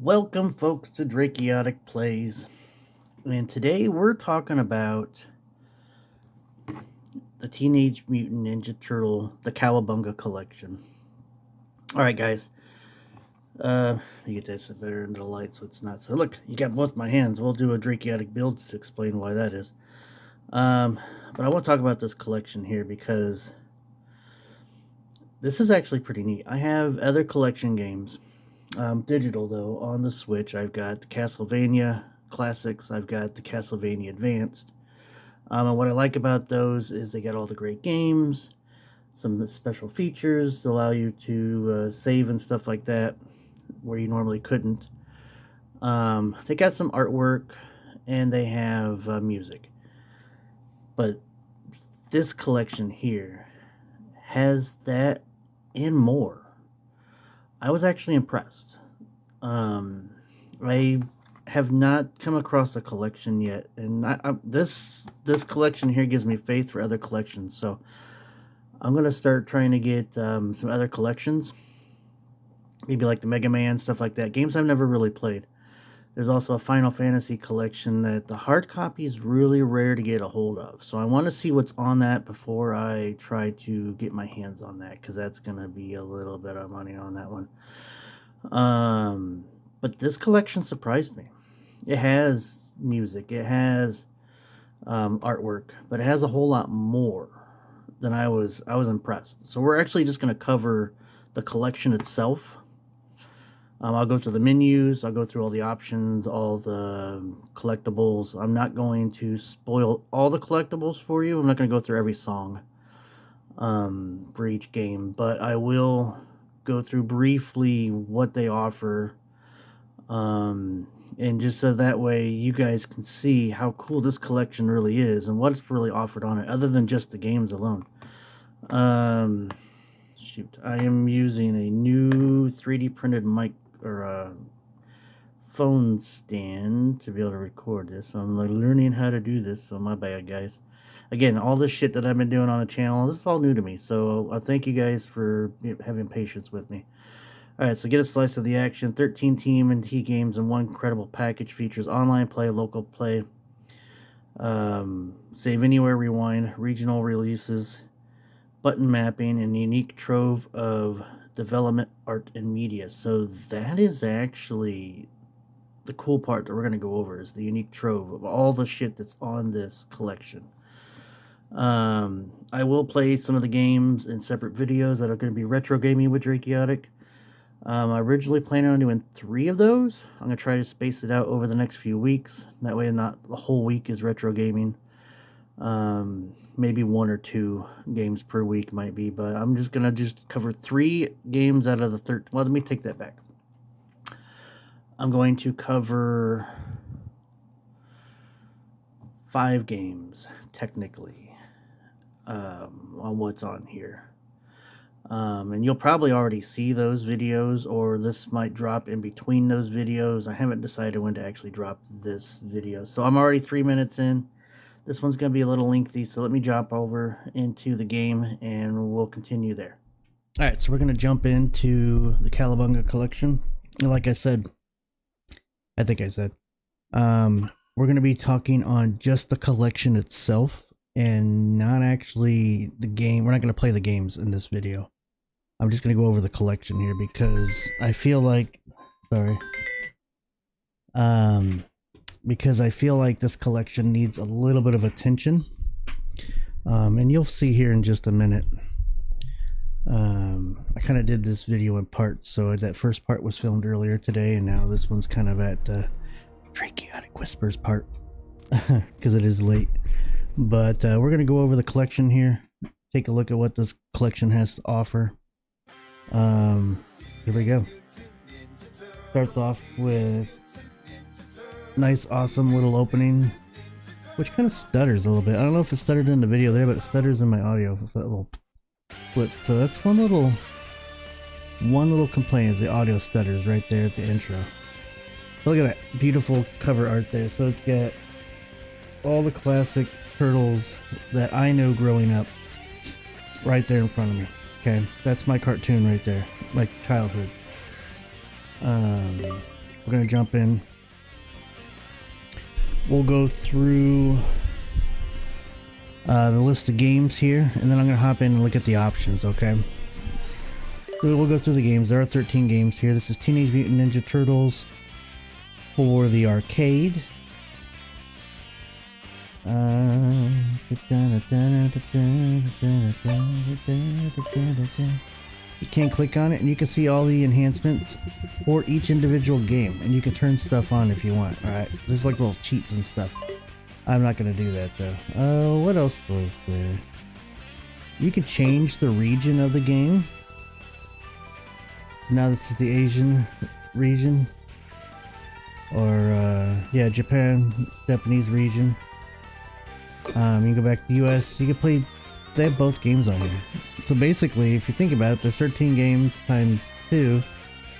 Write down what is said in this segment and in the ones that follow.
Welcome, folks, to Drakeotic Plays. And today we're talking about the Teenage Mutant Ninja Turtle, the Cowabunga Collection. Alright, guys. You get this better into the light so it's not. So, look, you got both my hands. We'll do a Drakeotic build to explain why that is. But I want to talk about this collection here because this is actually pretty neat. I have other collection games. Digital, though, on the Switch. I've got the Castlevania Classics. I've got the Castlevania Advanced. And what I like about those is they got all the great games, some special features that allow you to save and stuff like that, where you normally couldn't. They got some artwork, and they have music. But this collection here has that and more. I was actually impressed. I have not come across a collection yet, and this collection here gives me faith for other collections. So I'm gonna start trying to get some other collections, maybe like the Mega Man, stuff like that. Games I've never really played. There's also a Final Fantasy collection that the hard copy is really rare to get a hold of. So I want to see what's on that before I try to get my hands on that, because that's going to be a little bit of money on that one. But this collection surprised me. It has music, it has artwork, but it has a whole lot more than I was impressed. So we're actually just going to cover the collection itself. I'll go through the menus, I'll go through all the options, all the collectibles. I'm not going to spoil all the collectibles for you. I'm not going to go through every song for each game, but I will go through briefly what they offer, and just so that way you guys can see how cool this collection really is and what's really offered on it, other than just the games alone. Shoot, I am using a new 3D printed mic or phone stand to be able to record this. So I'm like learning how to do this, so my bad, guys. Again, all this shit that I've been doing on the channel, this is all new to me, so I thank you guys for having patience with me. Alright, so get a slice of the action. 13 TMNT games and one incredible package. Features online play, local play, save anywhere, rewind, regional releases, button mapping, and unique trove of development, art, and media. So that is actually the cool part that we're going to go over, is the unique trove of all the shit that's on this collection. I will play some of the games in separate videos that are going to be retro gaming with Drakeotic. I originally planned on doing 3 of those. I'm going to try to space it out over the next few weeks. That way not the whole week is retro gaming. Maybe 1 or 2 games per week might be, but I'm just gonna cover 3 games out of the 13. Well, let me take that back. I'm going to cover 5 games technically on what's on here, and you'll probably already see those videos, or this might drop in between those videos. I haven't decided when to actually drop this video, so I'm already 3 minutes in. This one's going to be a little lengthy, so let me jump over into the game and we'll continue there. Alright, so we're going to jump into the Cowabunga Collection. And like I said, we're going to be talking on just the collection itself and not actually the game. We're not going to play the games in this video. I'm just going to go over the collection here because I feel like, because I feel like this collection needs a little bit of attention, and you'll see here in just a minute. I kind of did this video in parts, so that first part was filmed earlier today, and now this one's kind of at the Drakeotic Whispers part, because it is late. But we're going to go over the collection here, take a look at what this collection has to offer. Here we go. Starts off with nice, awesome little opening, which kind of stutters a little bit. I don't know if it stuttered in the video there, but it stutters in my audio with that little flip. So that's one little complaint, is the audio stutters right there at the intro. Look at that beautiful cover art there. So it's got all the classic turtles that I know growing up right there in front of me. Okay, that's my cartoon right there, my childhood. We're gonna jump in. We'll go through the list of games here, and then I'm gonna hop in and look at the options, okay? So we'll go through the games. There are 13 games here. This is Teenage Mutant Ninja Turtles for the arcade. You can click on it and you can see all the enhancements for each individual game, and you can turn stuff on if you want. Alright, there's like little cheats and stuff. I'm not gonna do that though. What else was there? You can change the region of the game. So now this is the Asian region, or yeah, Japanese region. You can go back to the US. You can play. They have both games on here. So basically, if you think about it, there's 13 games times 2,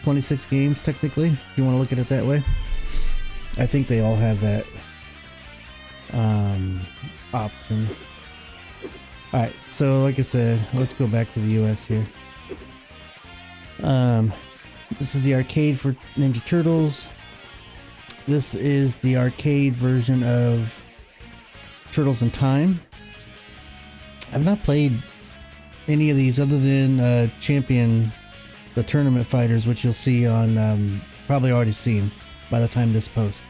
26 games technically. If you want to look at it that way, I think they all have that option. All right. So like I said, let's go back to the US here. This is the arcade for Ninja Turtles. This is the arcade version of Turtles in Time. I've not played any of these other than Champion, the Tournament Fighters, which you'll see on, probably already seen by the time this posts.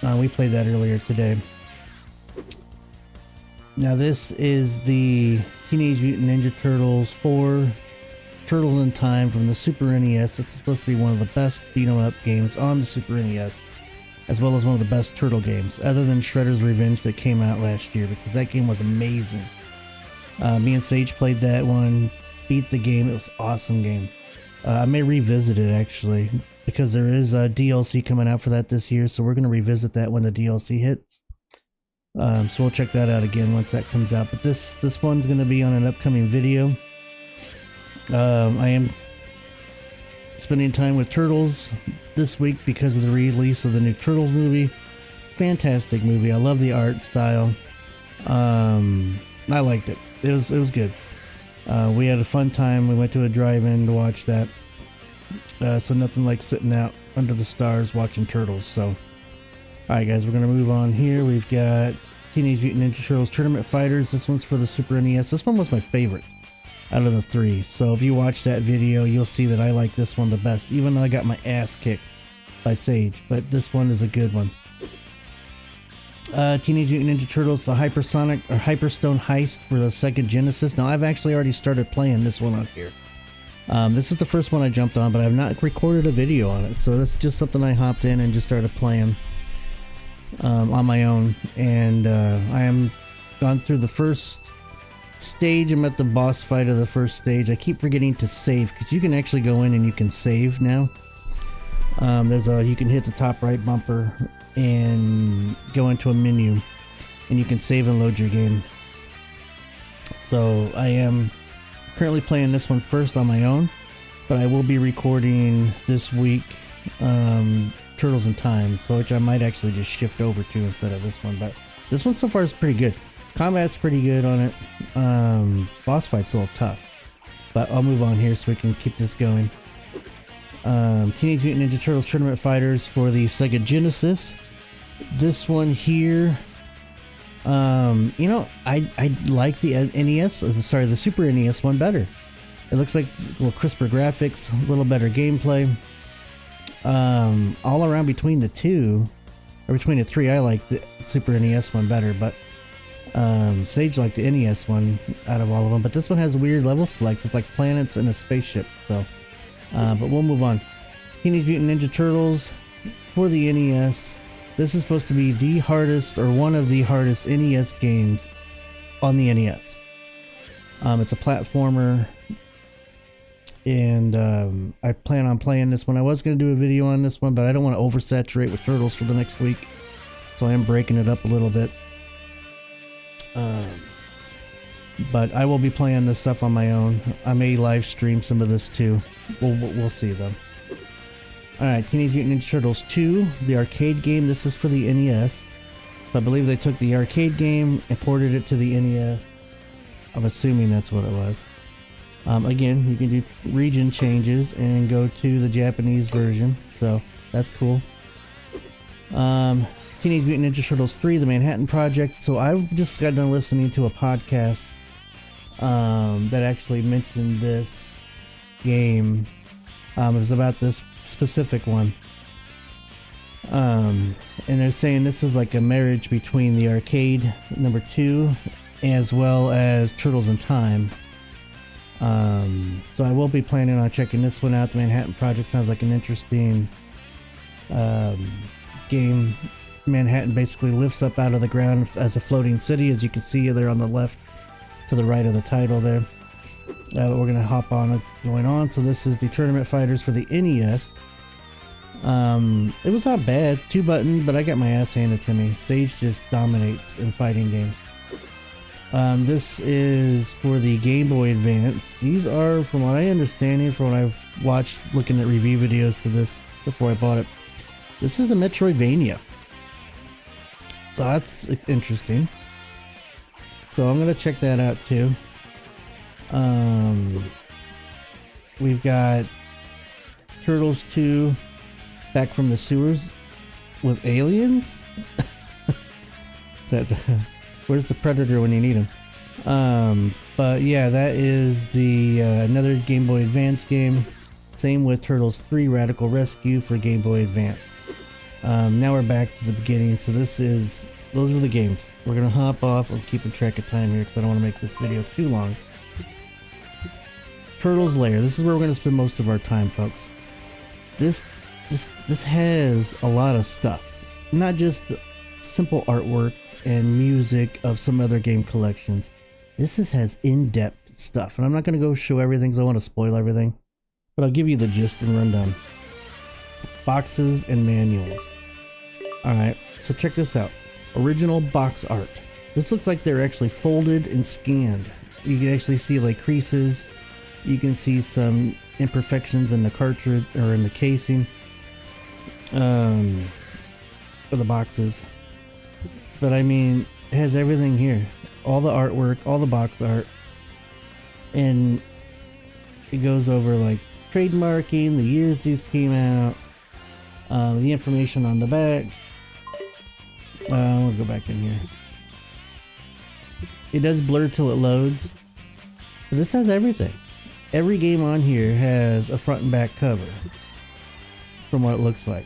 We played that earlier today. Now this is the Teenage Mutant Ninja Turtles 4 Turtles in Time from the Super NES. This is supposed to be one of the best beat-em-up games on the Super NES, as well as one of the best turtle games, other than Shredder's Revenge that came out last year, because that game was amazing. Me and Sage played that one, beat the game. It was an awesome game. I may revisit it actually, because there is a DLC coming out for that this year, so we're going to revisit that when the DLC hits. So we'll check that out again once that comes out. But this one's going to be on an upcoming video. I am spending time with Turtles this week because of the release of the new Turtles movie. Fantastic movie. I love the art style. I liked it. It was good. We had a fun time. We went to a drive-in to watch that. So nothing like sitting out under the stars watching Turtles. So, alright guys, we're going to move on here. We've got Teenage Mutant Ninja Turtles Tournament Fighters. This one's for the Super NES. This one was my favorite out of the 3. So if you watch that video, you'll see that I like this one the best, even though I got my ass kicked by Sage. But this one is a good one. Teenage Mutant Ninja Turtles, the Hypersonic or Hyperstone Heist for the Sega Genesis. Now I've actually already started playing this one on here. This is the first one I jumped on, but I've not recorded a video on it, so that's just something I hopped in and just started playing on my own. And I am gone through the first stage. I'm at the boss fight of the first stage. I keep forgetting to save, because you can actually go in and you can save now. You can hit the top right bumper and go into a menu, and you can save and load your game. So I am currently playing this one first on my own, but I will be recording this week Turtles in Time, so which I might actually just shift over to instead of this one. But this one so far is pretty good. Combat's pretty good on it. Boss fight's a little tough, but I'll move on here so we can keep this going. Teenage Mutant Ninja Turtles Tournament Fighters for the Sega Genesis. This one here, you know, I like the the Super NES one better. It looks like a little crisper graphics, a little better gameplay. All around between the two, or between the 3, I like the Super NES one better, but Sage liked the NES one out of all of them. But this one has a weird level select. It's like planets and a spaceship. So, but we'll move on. Teenage Mutant Ninja Turtles for the NES. This is supposed to be the hardest, or one of the hardest NES games on the NES. It's a platformer, and I plan on playing this one. I was going to do a video on this one, but I don't want to oversaturate with Turtles for the next week, so I am breaking it up a little bit. But I will be playing this stuff on my own. I may live stream some of this too. We'll see though. Alright, Teenage Mutant Ninja Turtles 2, the arcade game. This is for the NES. I believe they took the arcade game and ported it to the NES. I'm assuming that's what it was. Again, you can do region changes and go to the Japanese version, so that's cool. Teenage Mutant Ninja Turtles 3, The Manhattan Project. So I just got done listening to a podcast that actually mentioned this game. It was about this specific one. And they're saying this is like a marriage between the arcade number 2 as well as Turtles in Time. So I will be planning on checking this one out. The Manhattan Project sounds like an interesting game. Manhattan basically lifts up out of the ground as a floating city, as you can see there on the left to the right of the title there. We're going to hop on it going on. So this is the Tournament Fighters for the NES. It was not bad, 2-button, but I got my ass handed to me. Sage just dominates in fighting games. This is for the Game Boy Advance. These are, from what I understand, from what I've watched looking at review videos to this before I bought it, this is a Metroidvania. So that's interesting. So I'm going to check that out too. We've got Turtles 2 Back from the Sewers with aliens? Where's the Predator when you need him? But yeah, that is the another Game Boy Advance game. Same with Turtles 3 Radical Rescue for Game Boy Advance. Now we're back to the beginning. So those are the games. We're gonna hop off. I'm keeping track of time here because I don't want to make this video too long. Turtles Lair. This is where we're gonna spend most of our time, folks. This has a lot of stuff, not just simple artwork and music of some other game collections. This has in-depth stuff, and I'm not going to go show everything because I want to spoil everything, but I'll give you the gist and rundown. Boxes and manuals. Alright, so check this out. Original box art. This looks like they're actually folded and scanned. You can actually see like creases. You can see some imperfections in the cartridge or in the casing for the boxes. But I mean, it has everything here. All the artwork, all the box art. And it goes over like trademarking, the years these came out, the information on the back. We'll go back in here. It does blur till it loads. But this has everything. Every game on here has a front and back cover. From what it looks like.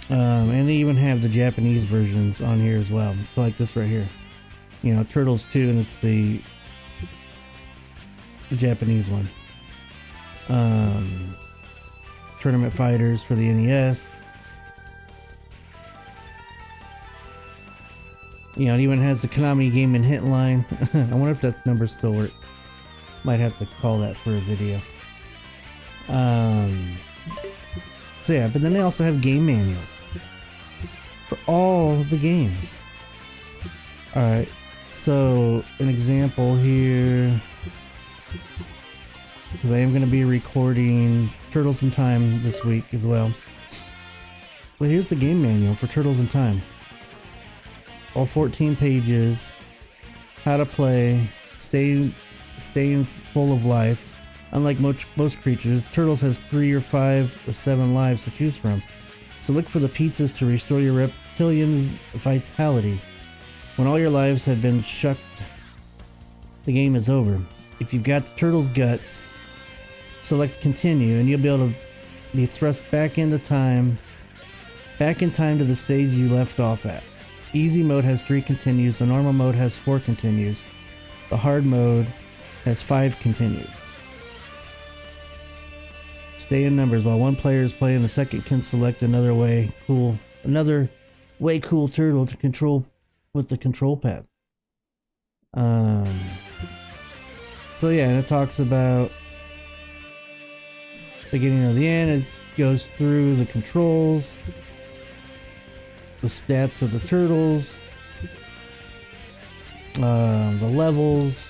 And they even have the Japanese versions on here as well. So like this right here. You know, Turtles 2, and it's the Japanese one. Tournament Fighters for the NES. You know, it even has the Konami Game and Hint line. I wonder if that number still works. Might have to call that for a video. So yeah, but then they also have game manuals for all the games. Alright, so an example here, because I am going to be recording Turtles in Time this week as well. So here's the game manual for Turtles in Time. All 14 pages, how to play, stay full of life. Unlike most creatures, Turtles has 3 or 5 or 7 lives to choose from. So look for the pizzas to restore your reptilian vitality. When all your lives have been shucked, the game is over. If you've got the Turtle's guts, select continue and you'll be able to be thrust back in time to the stage you left off at. Easy mode has 3 continues, the normal mode has 4 continues, the hard mode has 5 continues. Stay in numbers. While one player is playing, the second can select another way cool turtle to control with the control pad. So yeah, and it talks about beginning of the end. It goes through the controls, the stats of the turtles, the levels,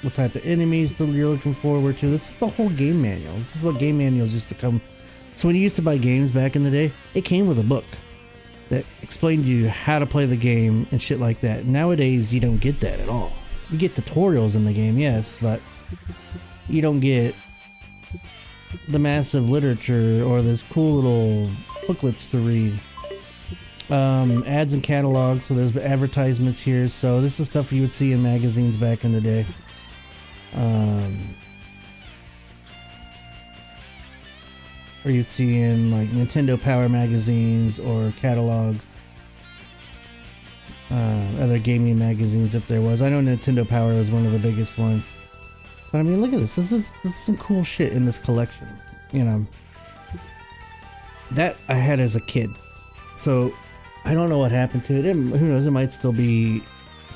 what type of enemies that you're looking forward to. This is the whole game manual. This is what game manuals used to come. So when you used to buy games back in the day, it came with a book that explained to you how to play the game and shit like that. Nowadays, you don't get that at all. You get tutorials in the game, yes, but you don't get the massive literature or this cool little booklets to read. Ads and catalogs, so there's advertisements here. So this is stuff you would see in magazines back in the day. Or you'd see in like Nintendo Power magazines or catalogs. Other gaming magazines if there was. I know Nintendo Power was one of the biggest ones. But I mean, look at this. This is some cool shit in this collection. You know, that I had as a kid. So I don't know what happened to it. Who knows? It might still be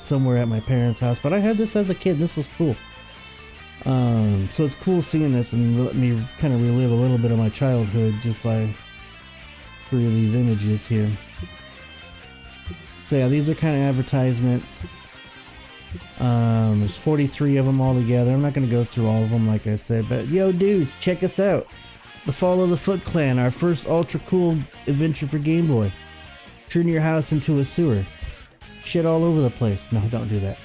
somewhere at my parents' house. But I had this as a kid. This was cool. So it's cool seeing this and let me kind of relive a little bit of my childhood just by through these images here. So yeah, these are kind of advertisements. There's 43 of them all together. I'm not going to go through all of them like I said, but yo dudes, check us out. The Fall of the Foot Clan, our first ultra cool adventure for Game Boy. Turn your house into a sewer. Shit all over the place. No, don't do that.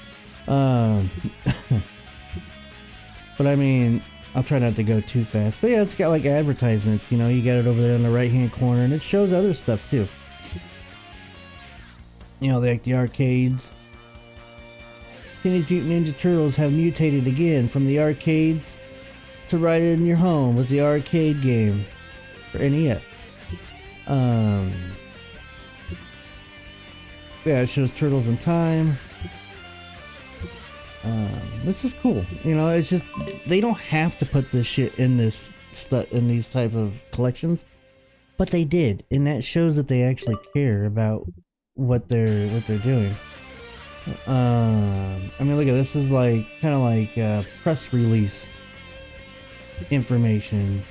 But I mean, I'll try not to go too fast. But yeah, it's got like advertisements, you know, you got it over there in the right hand corner, and it shows other stuff too. You know, like the arcades. Teenage Mutant Ninja Turtles have mutated again from the arcades to right in your home with the arcade game for NES. Yeah, it shows Turtles in Time. This is cool. You know, it's just they don't have to put this shit in this stuff in these type of collections, but they did, and that shows that they actually care about what they're doing. I mean, look at this. Is like kind of like press release information,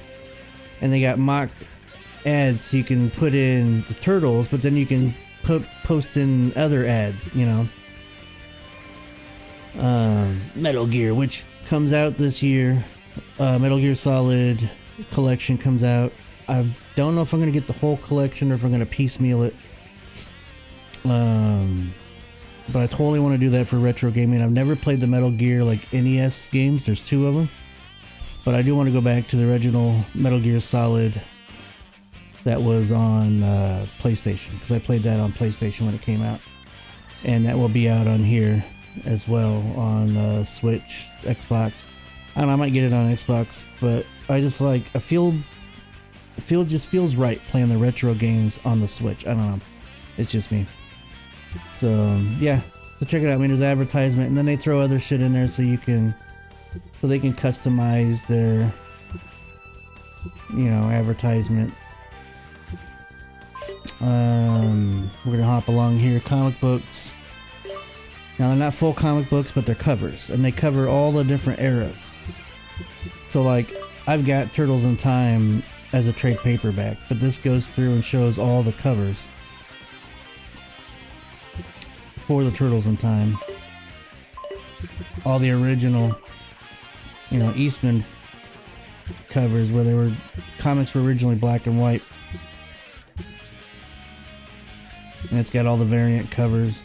and they got mock ads so you can put in the Turtles, but then you can post in other ads, you know. Metal Gear, which comes out this year. Metal Gear Solid Collection comes out. I don't know if I'm gonna get the whole collection or if I'm gonna piecemeal it. But I totally want to do that for retro gaming. I've never played the Metal Gear like NES games. There's 2 of them, but I do want to go back to the original Metal Gear Solid that was on PlayStation, because I played that on PlayStation when it came out, and that will be out on here as well on Switch, Xbox. I don't know, I might get it on Xbox, but I just like I feel just feels right playing the retro games on the Switch. I don't know, it's just me. So yeah, so check it out. I mean, there's advertisement, and then they throw other shit in there so they can customize their, you know, advertisements. We're gonna hop along here. Comic books. Now they're not full comic books, but they're covers, and they cover all the different eras. So like, I've got Turtles in Time as a trade paperback, but this goes through and shows all the covers for the Turtles in Time. All the original, you know, Eastman covers where comics were originally black and white. And it's got all the variant covers.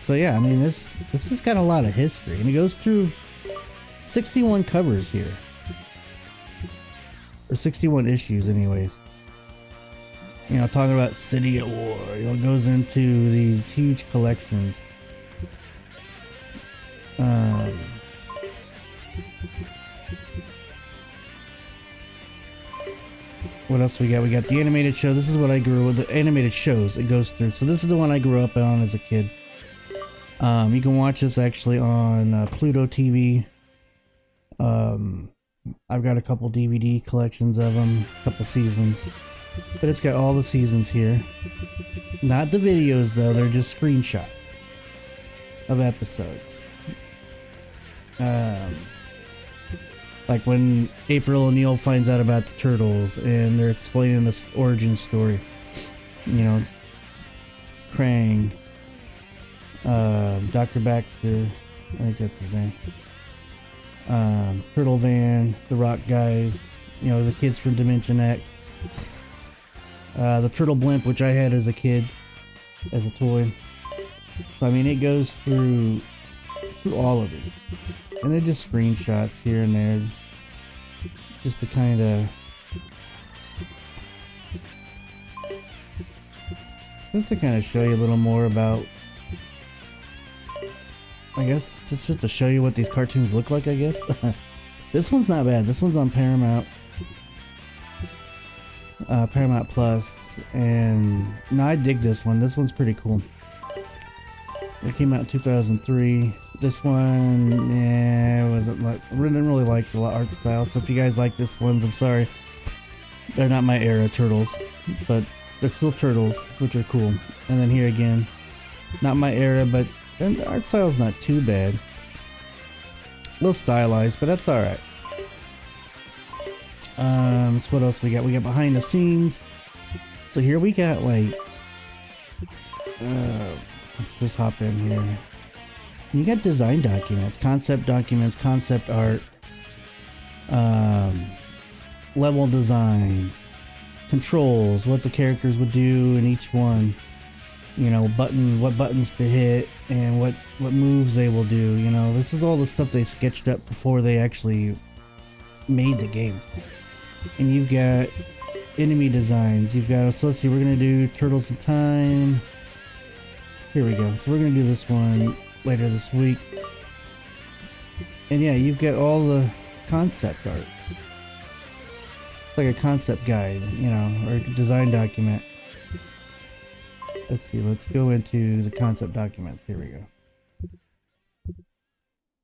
So yeah, I mean, this has got a lot of history, and it goes through 61 covers here, or 61 issues anyways. You know, talking about City at War, you know, it goes into these huge collections. What else we got? We got the animated show. This is what I grew with, the animated shows it goes through. So this is the one I grew up on as a kid. You can watch this actually on Pluto TV. I've got a couple DVD collections of them, a couple seasons. But it's got all the seasons here. Not the videos though, they're just screenshots of episodes. Like when April O'Neil finds out about the Turtles and they're explaining this origin story. You know, Krang, Dr. Baxter, I think that's his name. Turtle Van, the Rock Guys, you know, the kids from Dimension X. The Turtle Blimp, which I had as a kid, as a toy. So I mean, it goes through all of it, and then just screenshots here and there, just to kind of show you a little more about. I guess it's just to show you what these cartoons look like. I guess this one's not bad. This one's on Paramount Plus, and no, I dig this one. This one's pretty cool. It came out in 2003. This one, yeah, wasn't like, I didn't really like the art style. So if you guys like this ones, I'm sorry. They're not my era turtles, but they're still turtles, which are cool. And then here again, not my era, but the art style's not too bad. A little stylized, but that's alright. So what else we got? We got behind the scenes. So here we got like, let's just hop in here. You got design documents, concept art, level designs, controls, what the characters would do in each one. You know, what buttons to hit and what moves they will do. You know, this is all the stuff they sketched up before they actually made the game. And you've got enemy designs. You've got, so let's see, we're gonna do Turtles in Time. Here we go. So we're gonna do this one later this week. And yeah, you've got all the concept art. It's like a concept guide, you know, or a design document. Let's see, let's go into the concept documents. Here we go.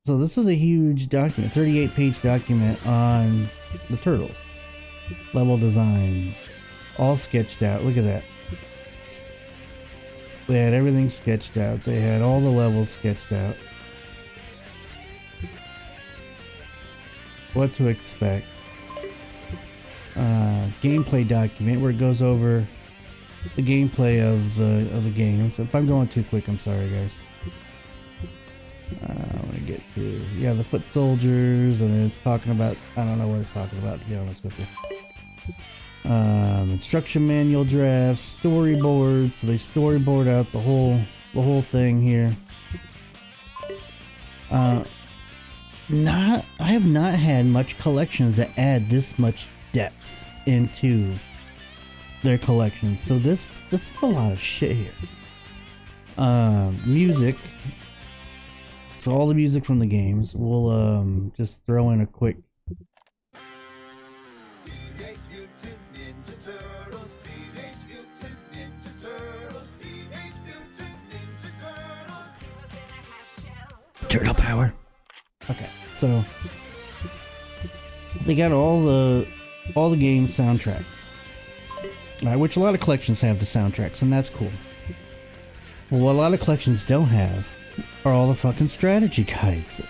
So this is a huge document, 38-page document on the Turtles. Level designs, all sketched out. Look at that. They had everything sketched out. They had all the levels sketched out. What to expect. Gameplay document where it goes over the gameplay of the game. So if I'm going too quick, I'm sorry, guys. I want to get to, yeah, the foot soldiers, and it's talking about, I don't know what it's talking about, to be honest with you. Instruction manual drafts, storyboards. So they storyboard out the whole thing here. I have not had much collections that add this much depth into their collections. So this is a lot of shit here. Music. So all the music from the games. We'll just throw in a quick. Turtle power. Okay, so they got all the game soundtracks, right? Which a lot of collections have the soundtracks, and that's cool. Well, what a lot of collections don't have are all the fucking strategy guides,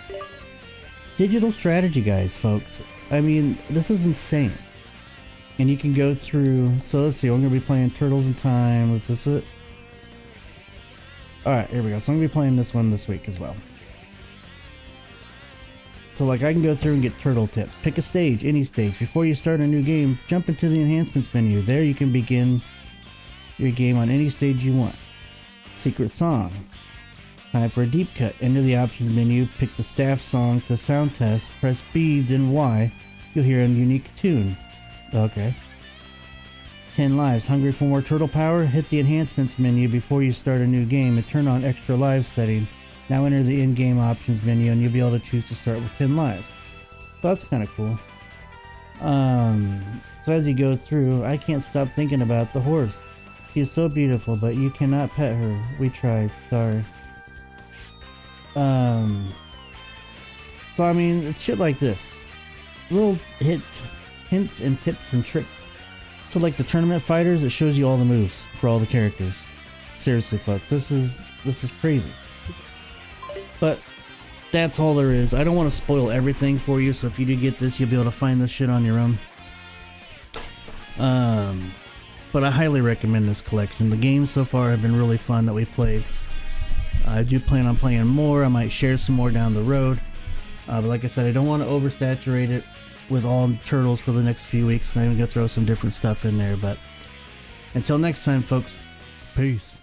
digital strategy guides, folks. I mean, this is insane. And you can go through. So let's see. We're gonna be playing Turtles in Time. Is this it? All right, here we go. So I'm gonna be playing this one this week as well. So like I can go through and get turtle tips. Pick a stage, any stage. Before you start a new game, jump into the enhancements menu. There you can begin your game on any stage you want. Secret song. Time for a deep cut. Enter the options menu, pick the staff song to sound test, press B, then Y. You'll hear a unique tune. Okay. 10 lives. Hungry for more turtle power? Hit the enhancements menu before you start a new game and turn on extra lives setting. Now enter the in-game options menu and you'll be able to choose to start with 10 lives. So that's kind of cool. So as you go through, I can't stop thinking about the horse. She is so beautiful, but you cannot pet her. We tried. Sorry. So I mean, it's shit like this. Little hints and tips and tricks. So like the tournament fighters, it shows you all the moves for all the characters. Seriously, folks, this is crazy. But that's all there is. I don't want to spoil everything for you, so if you do get this, you'll be able to find this shit on your own. But I highly recommend this collection. The games so far have been really fun that we played. I do plan on playing more. I might share some more down the road. But like I said, I don't want to oversaturate it with all Turtles for the next few weeks. I'm going to throw some different stuff in there. But until next time, folks, peace.